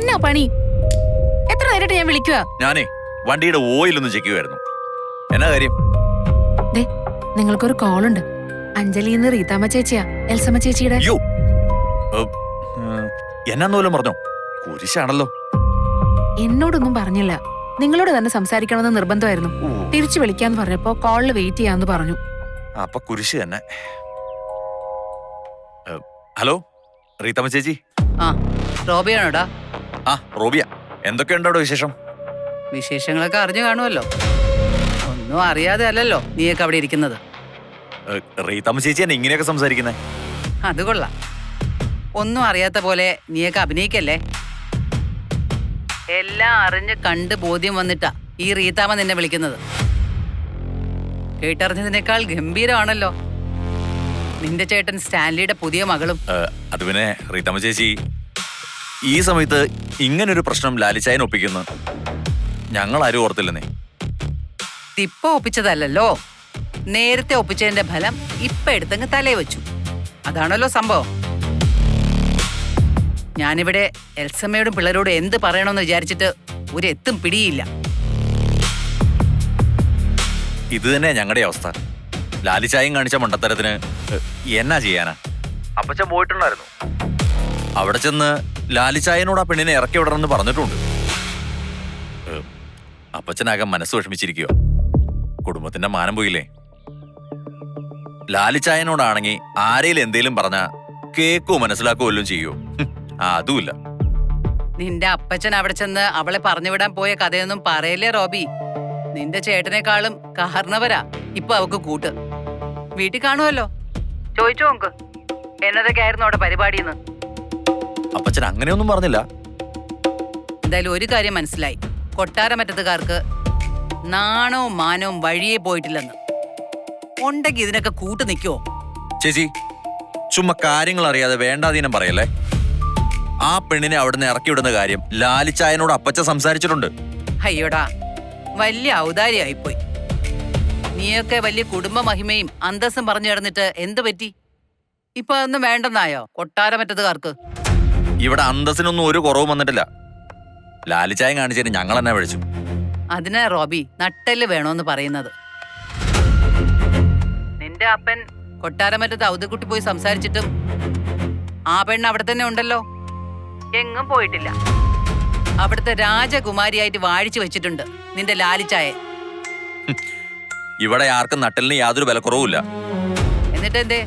എന്നാ പണി? എത്ര നേരിട്ട് ഞാൻ വിളിക്കുക? ഞാനേ വണ്ടിയുടെ ഓയിൽ ഒന്ന് ചെക്ക് ചെയ്യുമായിരുന്നു. എന്നാ കാര്യം? നിങ്ങൾക്കൊരു കോളുണ്ട്. അഞ്ജലിന്ന് റീതാമ്മ ചേച്ചിയാ, എൽസമ്മ ചേച്ചിയുടെ. അയ്യോ, എന്നാന്ന് പോലും പറഞ്ഞോ? കുരിശാണല്ലോ. എന്നോടൊന്നും പറഞ്ഞില്ല, നിങ്ങളോട് തന്നെ സംസാരിക്കണമെന്ന് നിർബന്ധമായിരുന്നു. തിരിച്ചു വിളിക്കാന്ന് പറഞ്ഞപ്പോ കോളിൽ വെയിറ്റ് ചെയ്യാന്ന് പറഞ്ഞു. അപ്പൊ കുരിശ് തന്നെ. ഹലോ റീതാമ്മ ചേച്ചി. ആ റോബിയാണോടാ? ആ റോബിയ, എന്തൊക്കെയുണ്ടോ വിശേഷം? വിശേഷങ്ങളൊക്കെ അറിഞ്ഞു കാണുമല്ലോ. ഒന്നും അറിയാതെ അല്ലല്ലോ നീയൊക്കെ അവിടെ ഇരിക്കുന്നത്. റീതാമ്മ ചേച്ചി എന്നെ ഇങ്ങനെയൊക്കെ സംസാരിക്കുന്നേ? അത് കൊള്ളാം. ഒന്നും അറിയാത്ത പോലെ നീയൊക്കെ അഭിനയിക്കല്ലേ. എല്ലാം അറിഞ്ഞ് കണ്ട് ബോധ്യം വന്നിട്ടാ ഈ റീതാമ്മ നിന്നെ വിളിക്കുന്നത്. കേട്ടറിഞ്ഞതിനേക്കാൾ ഗംഭീരമാണല്ലോ നിന്റെ ചേട്ടൻ സ്റ്റാൻലിയുടെ പുതിയ മകളും. അത് പിന്നെ റീതാമ്മ ചേച്ചി, ഈ സമയത്ത് ഇങ്ങനൊരു പ്രശ്നം ലാലിച്ചായൻ ഒപ്പിക്കുന്നു ഞങ്ങൾ ആരും ഓർത്തില്ലെന്നേ. ഇപ്പൊ ഒപ്പിച്ചതല്ലോ, നേരത്തെ ഒപ്പിച്ചതിന്റെ ഫലം ഇപ്പൊ എടുത്തങ്ങ് തലേ വെച്ചു. അതാണല്ലോ സംഭവം. ഞാനിവിടെ എൽസമ്മയോടും പിള്ളേരോടും എന്ത് പറയണമെന്ന് വിചാരിച്ചിട്ട് ഒരു എത്തും പിടിയില്ല. ഇത് തന്നെ ഞങ്ങളുടെ അവസ്ഥ. ലാലിച്ചായം കാണിച്ച മണ്ടത്തരത്തിന് എന്നാ ചെയ്യാനാ? അപ്പച്ചൻ പോയിട്ടുണ്ടായിരുന്നു. അവിടെ ചെന്ന് ലാലിച്ചായനോട് ആ പെണ്ണിനെ ഇറക്കി വിടണമെന്ന് പറഞ്ഞിട്ടുണ്ട്. അപ്പച്ചനാകെ മനസ്സ് വിഷമിച്ചിരിക്കുക. കുടുംബത്തിന്റെ മാനം പോയില്ലേ. ലാലിച്ചായനോടാണെങ്കിൽ ആരെയും എന്തേലും പറഞ്ഞാ കേക്കോ മനസ്സിലാക്കോ വല്ലതും ചെയ്യോ? അതുമില്ല. നിന്റെ അപ്പച്ചൻ അവിടെ ചെന്ന് അവളെ പറഞ്ഞുവിടാൻ പോയ കഥയൊന്നും പറയല്ലേ റോബി. നിന്റെ ചേട്ടനേക്കാളും കാരണവരാ ഇപ്പൊ അവക്ക് കൂട്ട്. വീട്ടിൽ കാണുമല്ലോ, ചോദിച്ചോ നോക്ക് എന്നതൊക്കെയായിരുന്നു അവിടെ പരിപാടിന്ന്. അപ്പച്ചൻ അങ്ങനെയൊന്നും പറഞ്ഞില്ല. എന്തായാലും ഒരു കാര്യം മനസ്സിലായി, കൊട്ടാരമറ്റത്തുകാർക്ക് നാണവും മാനവും വഴിയെ പോയിട്ടില്ലെന്ന്. ഉണ്ടെങ്കിൽ ഇതിനൊക്കെ കൂട്ട് നിൽക്കുവോ? ചേച്ചി ചുമ്മാ കാര്യങ്ങൾ അറിയാതെ വേണ്ടാതീനം പറയല്ലേ. ആ പെണ്ണിനെ അവിടുന്ന് ഇറക്കി വിടുന്ന കാര്യം ലാലിച്ചായനോട് അപ്പച്ച സംസാരിച്ചിട്ടുണ്ട്. അയ്യോടാ, വലിയ ഔദാര്യായിപ്പോയി. നീയൊക്കെ വലിയ കുടുംബ മഹിമയും അന്തസ്സും പറഞ്ഞു കിടന്നിട്ട് എന്ത് പറ്റി? ഇപ്പൊ അതൊന്നും വേണ്ടെന്നായോ കൊട്ടാരമറ്റത്തുകാർക്ക്? ഇവിടെ അന്തസ്സിനൊന്നും ഒരു കുറവും വന്നിട്ടില്ല. ലാലിച്ചായം കാണിച്ചതിന് ഞങ്ങൾ തന്നെ വിളിച്ചു. അതിനാ റോബി നട്ടെല്ല് വേണോന്ന് പറയുന്നത്. നിന്റെ അപ്പൻ കൊട്ടാരമറ്റത്ത് ഔദക്കുട്ടി പോയി സംസാരിച്ചിട്ടും ആ പെണ്ണ് അവിടെ തന്നെ ഉണ്ടല്ലോ, എങ്ങും പോയിട്ടില്ല. അവിടുത്തെ രാജകുമാരിയായിട്ട് വാഴിച്ചു വെച്ചിട്ടുണ്ട് നിന്റെ ലാലിച്ചായ. ഇവിടെ ആർക്കും നട്ടലിന് യാതൊരു വിലക്കുറവുമില്ല. എന്നിട്ടെന്തേ